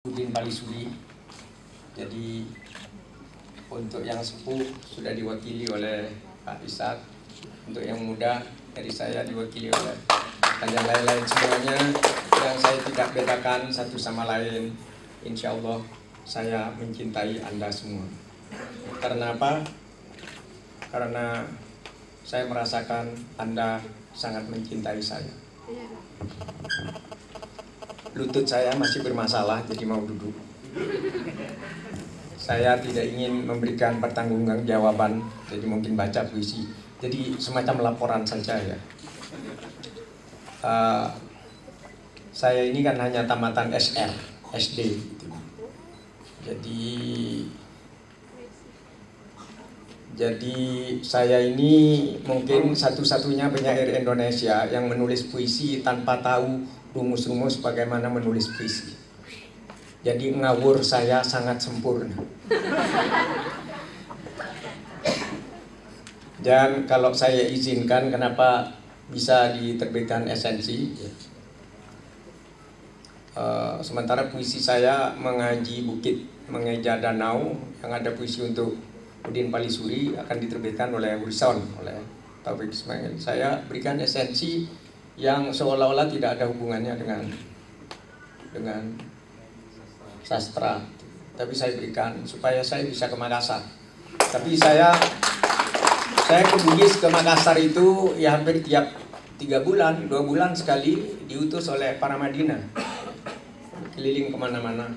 Udin Palisuri. Jadi untuk yang sepuh sudah diwakili oleh Pak Ishak, untuk yang muda dari saya diwakili oleh dan yang lain-lain semuanya yang saya tidak bedakan satu sama lain. Insya Allah saya mencintai Anda semua. Karena apa? Karena saya merasakan Anda sangat mencintai saya. Lutut saya masih bermasalah, jadi mau duduk. Saya tidak ingin memberikan pertanggungjawaban, jadi mungkin baca puisi. Jadi semacam laporan saja ya. Saya ini kan hanya tamatan SR, SD gitu. Jadi saya ini mungkin satu-satunya penyair Indonesia yang menulis puisi tanpa tahu rumus-rumus bagaimana menulis puisi. Jadi ngawur saya sangat sempurna. Dan kalau saya izinkan, kenapa bisa diterbitkan Esensi? Sementara puisi saya mengaji bukit, mengeja danau, yang ada puisi untuk Udin Palisuri akan diterbitkan oleh Horizon, oleh Taufik Ismail. Saya berikan esensi yang seolah-olah tidak ada hubungannya dengan sastra, tapi saya berikan supaya saya bisa ke Makassar. Tapi saya ke Bugis, ke Makassar itu ya hampir tiap 3 bulan, 2 bulan sekali diutus oleh para Madinah, keliling kemana-mana,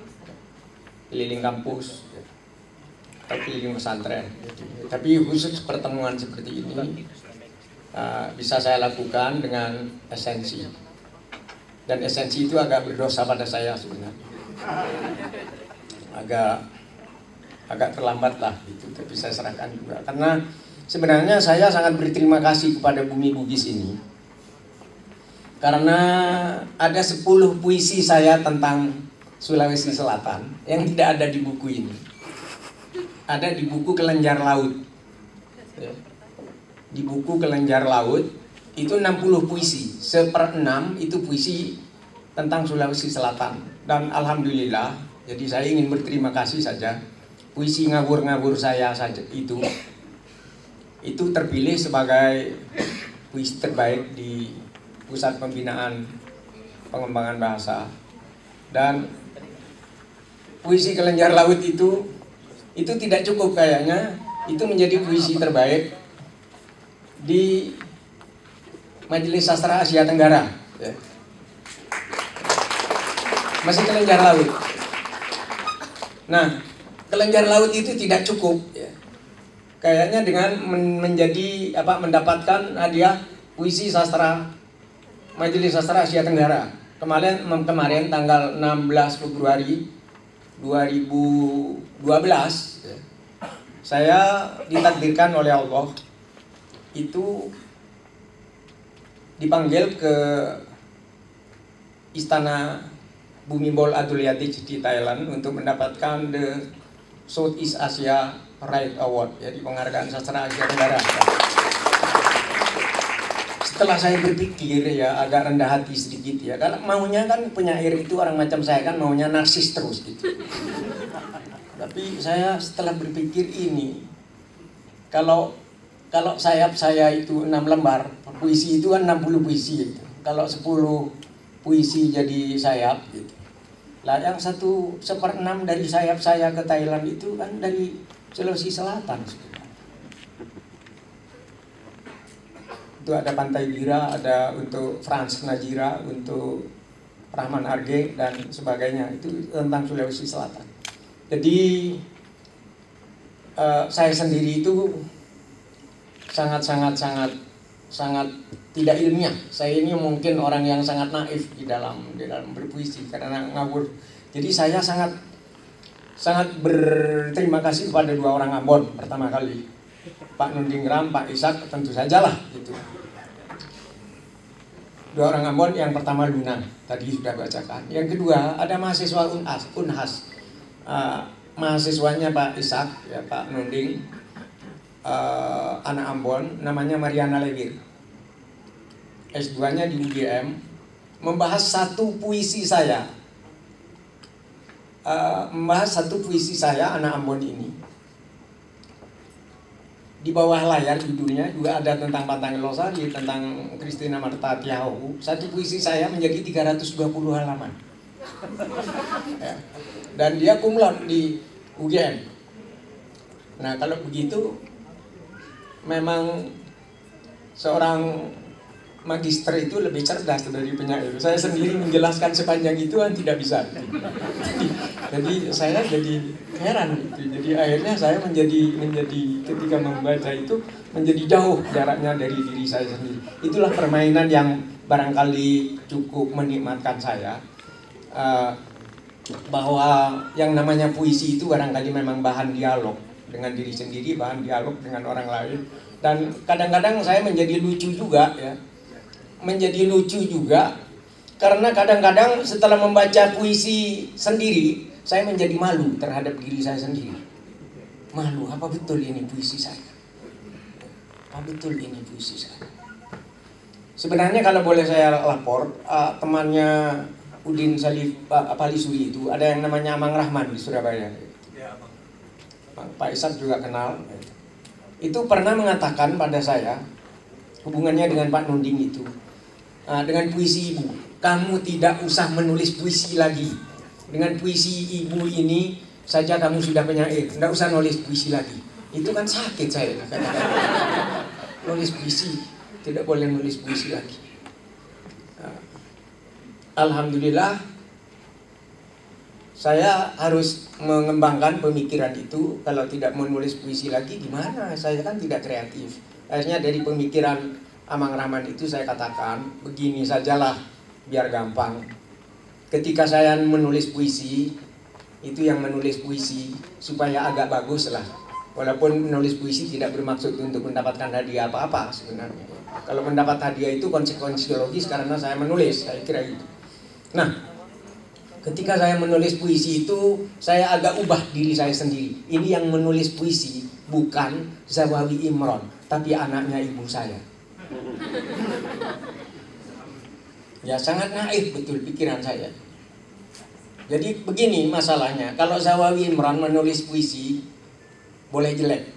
keliling kampus, atau keliling pesantren. Tapi khusus pertemuan seperti ini bisa saya lakukan dengan esensi. Dan esensi itu agak berdosa pada saya sebenarnya. Agak terlambat lah gitu, tapi saya serahkan juga. Karena sebenarnya saya sangat berterima kasih kepada Bumi Bugis ini. Karena ada 10 puisi saya tentang Sulawesi Selatan yang tidak ada di buku ini. Ada di buku Kelenjar Laut. Di buku Kelenjar Laut itu 60 puisi, 1/6 itu puisi tentang Sulawesi Selatan. Dan alhamdulillah, jadi saya ingin berterima kasih saja, puisi ngawur-ngawur saya saja itu terpilih sebagai puisi terbaik di Pusat Pembinaan Pengembangan Bahasa. Dan puisi Kelenjar Laut itu tidak cukup kayaknya, itu menjadi puisi terbaik di Majelis Sastra Asia Tenggara ya. Masih Kelenjar Laut. Nah, Kelenjar Laut itu tidak cukup ya. Kayaknya dengan mendapatkan hadiah puisi sastra Majelis Sastra Asia Tenggara kemarin tanggal 16 Februari 2012 ya, saya ditakdirkan oleh Allah itu dipanggil ke Istana Bhumibol Adulyadej di Thailand untuk mendapatkan the Southeast Asia Right Award, jadi penghargaan sastra Asia Tenggara. Setelah saya berpikir ya, agak rendah hati sedikit ya, karena maunya kan penyair itu orang macam saya kan maunya narsis terus gitu. Tapi saya setelah berpikir ini, kalau sayap saya itu 6 lembar, puisi itu kan 60 puisi gitu. Kalau 10 puisi jadi sayap gitu. Lah yang 1/6 dari sayap saya ke Thailand itu kan dari Sulawesi Selatan. Itu ada Pantai Bira, ada untuk Frans Najira, untuk Rahman Arge dan sebagainya. Itu tentang Sulawesi Selatan. Jadi saya sendiri itu sangat tidak ilmiah. Saya ini mungkin orang yang sangat naif di dalam berpuisi karena ngawur. Jadi saya sangat berterima kasih kepada 2 orang Ambon pertama kali, Pak Nundinggram, Pak Ishak, tentu sajalah gitu. 2 orang Ambon, yang pertama Luna, tadi sudah bacakan. Yang kedua ada mahasiswa Unhas, mahasiswanya Pak Ishak, ya Pak Nunding. Anak Ambon, namanya Mariana Lewir, S2-nya di UGM, membahas 1 puisi saya membahas satu puisi saya, Anak Ambon ini. Di bawah layar judulnya juga ada tentang Pantang Losari, tentang Christina Marta Tiahoe. Satu puisi saya menjadi 320 halaman. Ya. Dan dia cum laude di UGM. Nah, kalau begitu memang seorang magister itu lebih cerdas dari penyair. Saya sendiri menjelaskan sepanjang itu kan tidak bisa. Jadi saya jadi heran gitu. Jadi akhirnya saya menjadi ketika membaca itu menjadi jauh jaraknya dari diri saya sendiri. Itulah permainan yang barangkali cukup menikmatkan saya. Bahwa yang namanya puisi itu barangkali memang bahan dialog dengan diri sendiri, bahan dialog dengan orang lain. Dan kadang-kadang saya menjadi lucu juga ya. Menjadi lucu juga karena kadang-kadang setelah membaca puisi sendiri saya menjadi malu terhadap diri saya sendiri. Malu, apa betul ini puisi saya? Apa betul ini puisi saya? Sebenarnya kalau boleh saya lapor, temannya Udin Palisuri itu ada yang namanya Amang Rahman di Surabaya. Pak Ishak juga kenal. Itu pernah mengatakan pada saya hubungannya dengan Pak Nunding itu. Dengan puisi ibu, kamu tidak usah menulis puisi lagi. Dengan puisi ibu ini saja kamu sudah penyair, tidak usah nulis puisi lagi. Itu kan sakit saya katakan. Nulis puisi, tidak boleh nulis puisi lagi. Alhamdulillah, saya harus mengembangkan pemikiran itu. Kalau tidak menulis puisi lagi, gimana? Saya kan tidak kreatif. Akhirnya dari pemikiran Amang Rahman itu saya katakan, begini sajalah biar gampang. Ketika saya menulis puisi, itu yang menulis puisi supaya agak bagus lah. Walaupun menulis puisi tidak bermaksud untuk mendapatkan hadiah apa-apa sebenarnya. Kalau mendapat hadiah itu konsekuensi logis karena saya menulis, saya kira itu. Nah, ketika saya menulis puisi itu, saya agak ubah diri saya sendiri. Ini yang menulis puisi bukan Zawawi Imron, tapi anaknya ibu saya. Ya sangat naif betul pikiran saya. Jadi begini masalahnya, kalau Zawawi Imran menulis puisi boleh jelek.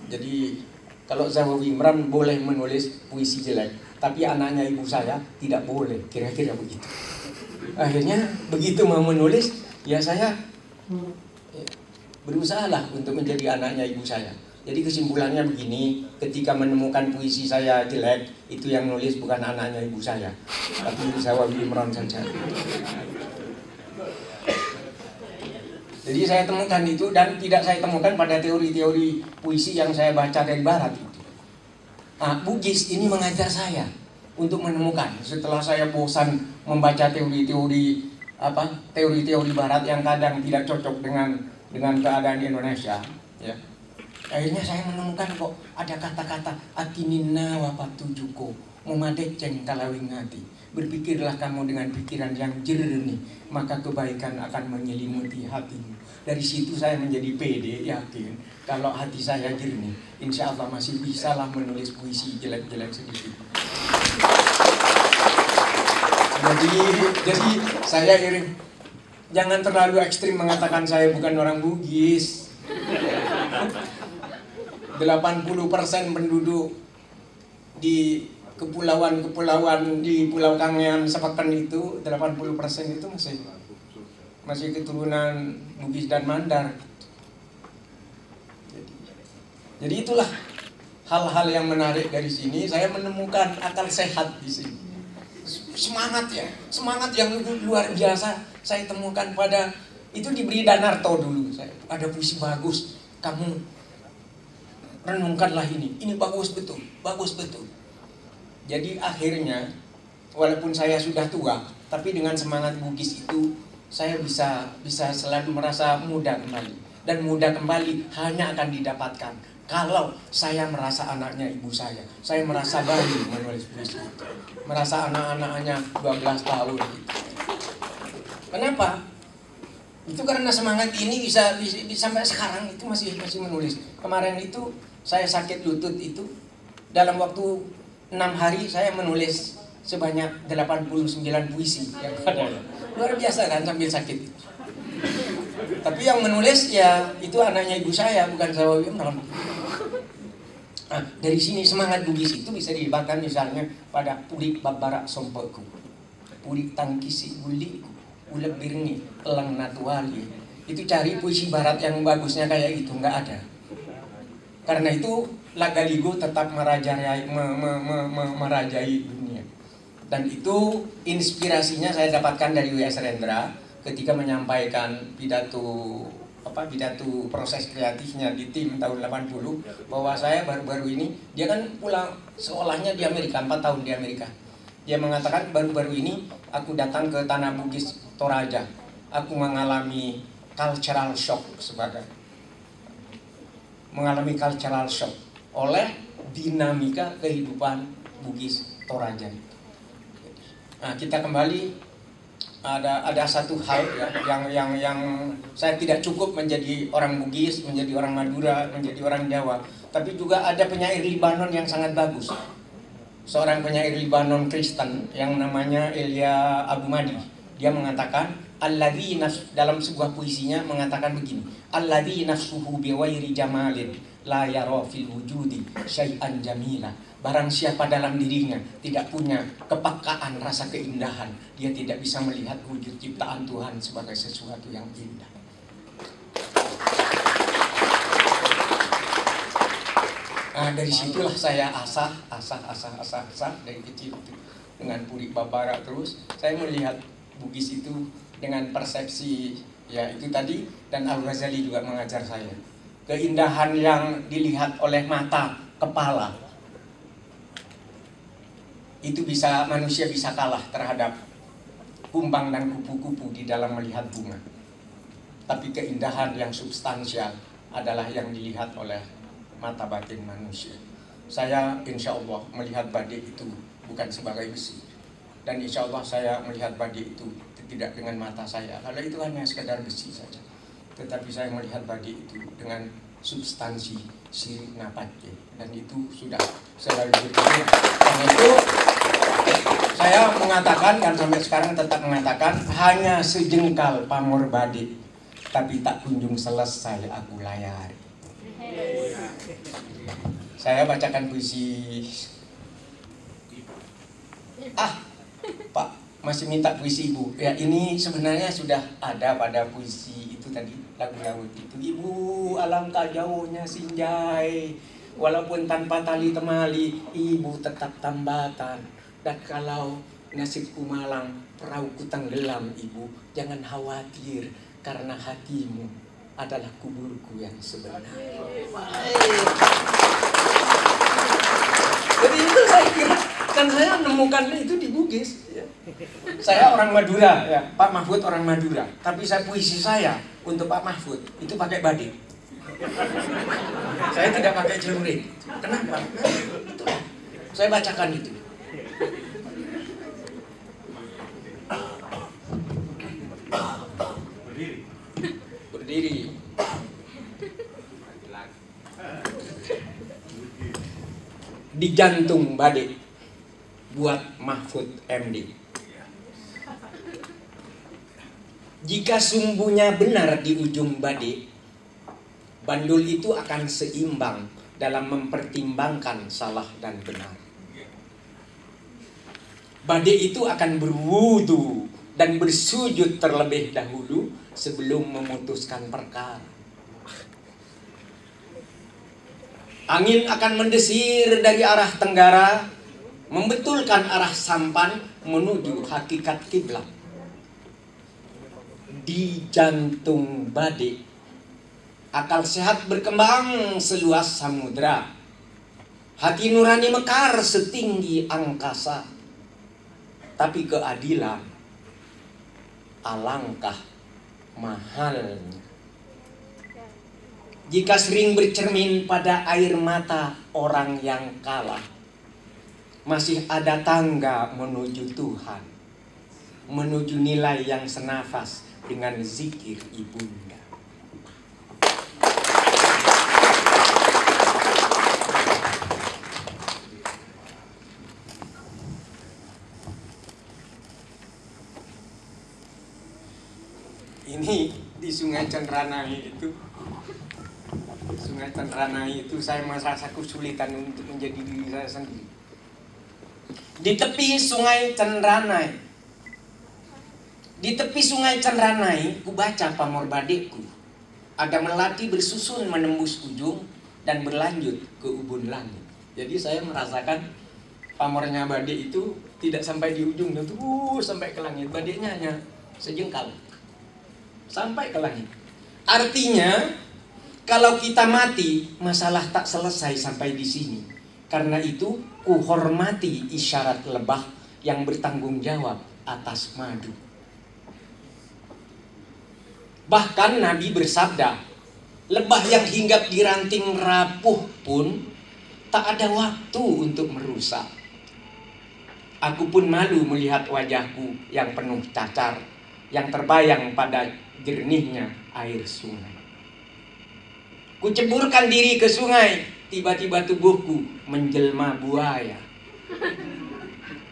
Jadi kalau Zawawi Imran boleh menulis puisi jelek, tapi anaknya ibu saya tidak boleh, kira-kira begitu. Akhirnya begitu mau menulis, ya saya berusahalah untuk menjadi anaknya ibu saya. Jadi kesimpulannya begini, ketika menemukan puisi saya jelek, itu yang nulis bukan anaknya ibu saya, tapi Zawawi Imran saja. Jadi saya temukan itu, dan tidak saya temukan pada teori-teori puisi yang saya baca dari barat itu. Bugis ini mengajar saya untuk menemukan. Setelah saya bosan membaca teori-teori barat yang kadang tidak cocok dengan keadaan Indonesia, ya. Akhirnya saya menemukan kok ada kata-kata atinina wapatujuko memadeceng kalawingati. Berpikirlah kamu dengan pikiran yang jernih, maka kebaikan akan menyelimuti hatimu. Dari situ saya menjadi pede, yakin kalau hati saya jernih, insya Allah masih bisalah menulis puisi jelek-jelek sedikit. Jadi saya iring, jangan terlalu ekstrim mengatakan saya bukan orang Bugis. 80% penduduk di kepulauan di Pulau Kangean Sepakan itu 80% itu masih keturunan Bugis dan Mandar. Jadi itulah hal-hal yang menarik dari sini. Saya menemukan akal sehat di sini. Semangat yang luar biasa saya temukan pada itu diberi Danarto dulu. Ada puisi bagus, kamu renungkanlah ini bagus betul, bagus betul. Jadi akhirnya walaupun saya sudah tua, tapi dengan semangat Bugis itu saya bisa selalu merasa muda kembali. Dan muda kembali hanya akan didapatkan kalau saya merasa anaknya ibu saya. Saya merasa bayi menulis puisi itu. Merasa anak-anaknya 12 tahun gitu. Kenapa? Itu karena semangat ini bisa sampai sekarang itu masih menulis. Kemarin itu saya sakit lutut itu, dalam waktu 6 hari saya menulis sebanyak 89 puisi yang ada. Luar biasa kan sambil sakit. Tapi yang menulis ya itu anaknya ibu saya, bukan Sawo Imron. Nah, dari sini semangat Bugis itu bisa dilibatkan misalnya pada purik babara sompeku, purik tangkisi guliku, ulek birni, elang natuali. Itu cari puisi barat yang bagusnya kayak itu, nggak ada. Karena itu Lagaligo tetap merajai dunia. Dan itu inspirasinya saya dapatkan dari W.S. Rendra ketika menyampaikan pidato proses kreatifnya di tim tahun 80, bahwa saya baru-baru ini, dia kan pulang sekolahnya di Amerika, 4 tahun di Amerika. Dia mengatakan baru-baru ini aku datang ke Tanah Bugis Toraja, aku mengalami cultural shock oleh dinamika kehidupan Bugis Toraja. Nah, kita kembali, ada satu hal ya, yang saya tidak cukup menjadi orang Bugis, menjadi orang Madura, menjadi orang Jawa, tapi juga ada penyair Libanon yang sangat bagus. Seorang penyair Libanon Kristen yang namanya Elia Abu Madi. Dia mengatakan dalam sebuah puisinya mengatakan begini, alladzi nafsuhu biwairi jamalin la yara fil wujudi syai'an jamila. Barang siapa dalam dirinya tidak punya kepekaan rasa keindahan, dia tidak bisa melihat wujud ciptaan Tuhan sebagai sesuatu yang indah. Nah, dari situlah saya asah dari kecil itu. Dengan purik babara terus saya melihat Bugis itu dengan persepsi ya itu tadi, dan Al-Ghazali juga mengajar saya. Keindahan yang dilihat oleh mata, kepala, itu manusia bisa kalah terhadap kumbang dan kupu-kupu di dalam melihat bunga. Tapi keindahan yang substansial adalah yang dilihat oleh mata batin manusia. Saya insya Allah melihat badik itu bukan sebagai besi, dan insya Allah saya melihat badik itu tidak dengan mata saya, kalau itu hanya sekedar besi saja. Tetapi saya melihat badik itu dengan substansi sirih napatnya, dan itu sudah selalu berikutnya. Karena itu saya mengatakan, dan sampai sekarang tetap mengatakan, hanya sejengkal pamor badik, tapi tak kunjung selesai aku layari. Saya bacakan puisi. Pak masih minta puisi Ibu. Ya, ini sebenarnya sudah ada pada puisi itu tadi, lagu laut itu. Ibu, alangkah jauhnya Sinjai, walaupun tanpa tali temali, Ibu tetap tambatan. Dan kalau nasibku malang, perahuku tenggelam, Ibu, jangan khawatir, karena hatimu adalah kuburku yang sebenarnya. Jadi itu saya kira, kan saya menemukan itu di Bugis. Saya orang Madura, ya, Pak Mahfud orang Madura. Tapi puisi saya untuk Pak Mahfud itu pakai badik. Saya tidak pakai celurit. Kenapa? Nah, saya bacakan itu. Berdiri. Di jantung badik buat Mahfud MD. Jika sumbunya benar di ujung badik, bandul itu akan seimbang dalam mempertimbangkan salah dan benar. Badik itu akan berwudu dan bersujud terlebih dahulu sebelum memutuskan perkara. Angin akan mendesir dari arah tenggara, membetulkan arah sampan menuju hakikat kiblat. Di jantung badik, akal sehat berkembang seluas samudra. Hati nurani mekar setinggi angkasa. Tapi keadilan alangkah mahalnya. Jika sering bercermin pada air mata orang yang kalah, masih ada tangga menuju Tuhan, menuju nilai yang senafas dengan zikir ibunda. Ini di Sungai Sungai Cendranai itu, saya merasa kesulitan untuk menjadi diri saya sendiri. Di tepi Sungai Cendranai, ku baca pamor badekku. Ada melati bersusun menembus ujung dan berlanjut ke ubun langit. Jadi saya merasakan pamornya badek itu tidak sampai di ujung, terus sampai ke langit. Badeknya hanya sejengkal sampai ke langit. Artinya kalau kita mati, masalah tak selesai sampai di sini. Karena itu ku hormati isyarat lebah yang bertanggung jawab atas madu. Bahkan Nabi bersabda, lebah yang hinggap di ranting rapuh pun tak ada waktu untuk merusak. Aku pun malu melihat wajahku yang penuh cacar, yang terbayang pada jernihnya air sungai. Ku ceburkan diri ke sungai, tiba-tiba tubuhku menjelma buaya.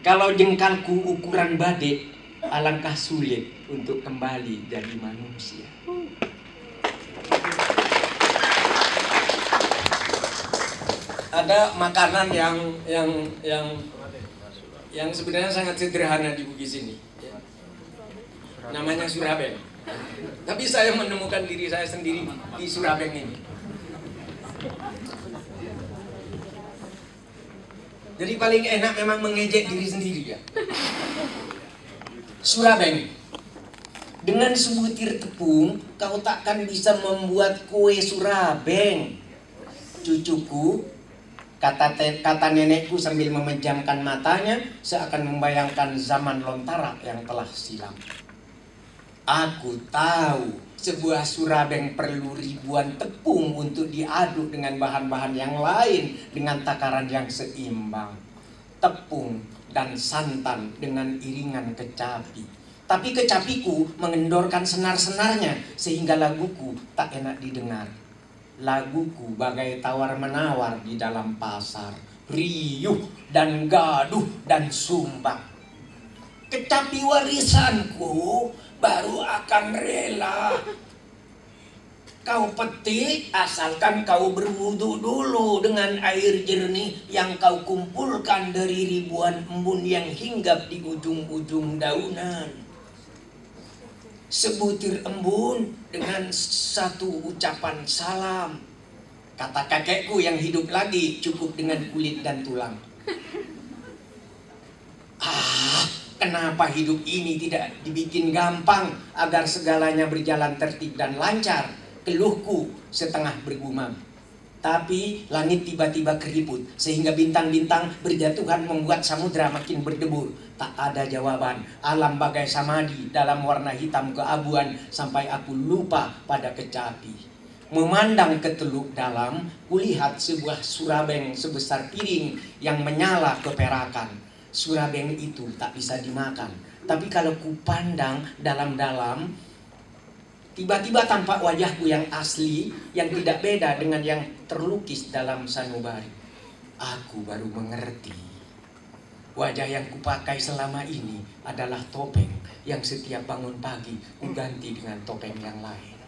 Kalau jengkalku ukuran badek, alangkah sulit untuk kembali jadi manusia. Ada makanan yang sebenarnya sangat sederhana di Bugis ini. Namanya surabeng. Tapi saya menemukan diri saya sendiri di surabeng ini. Jadi paling enak memang mengejek diri sendiri ya. Surabeng. Dengan sebutir tepung kau takkan bisa membuat kue surabeng. Cucuku, kata nenekku sambil memejamkan matanya seakan membayangkan zaman lontara yang telah silam. Aku tahu sebuah surabeng perlu ribuan tepung untuk diaduk dengan bahan-bahan yang lain dengan takaran yang seimbang. Tepung dan santan dengan iringan kecapi. Tapi kecapiku mengendorkan senar-senarnya sehingga laguku tak enak didengar. Laguku bagai tawar-menawar di dalam pasar, riuh dan gaduh dan sumbang. Kecapi warisanku baru akan rela kau petik asalkan kau berwudu dulu dengan air jernih yang kau kumpulkan dari ribuan embun yang hinggap di ujung-ujung daunan. Sebutir embun dengan satu ucapan salam. Kata kakekku yang hidup lagi cukup dengan kulit dan tulang. Kenapa hidup ini tidak dibikin gampang agar segalanya berjalan tertib dan lancar? Keluhku setengah bergumam. Tapi langit tiba-tiba keriput sehingga bintang-bintang berjatuhan membuat samudra makin berdebur. Tak ada jawaban. Alam bagai samadi dalam warna hitam keabuan sampai aku lupa pada kecapi. Memandang ke teluk dalam, kulihat sebuah surabeng sebesar piring yang menyala keperakan. Surabeng itu tak bisa dimakan. Tapi kalau kupandang dalam-dalam, tiba-tiba tampak wajahku yang asli, yang tidak beda dengan yang terlukis dalam sanubari. Aku baru mengerti. Wajah yang kupakai selama ini adalah topeng yang setiap bangun pagi ku ganti dengan topeng yang lain.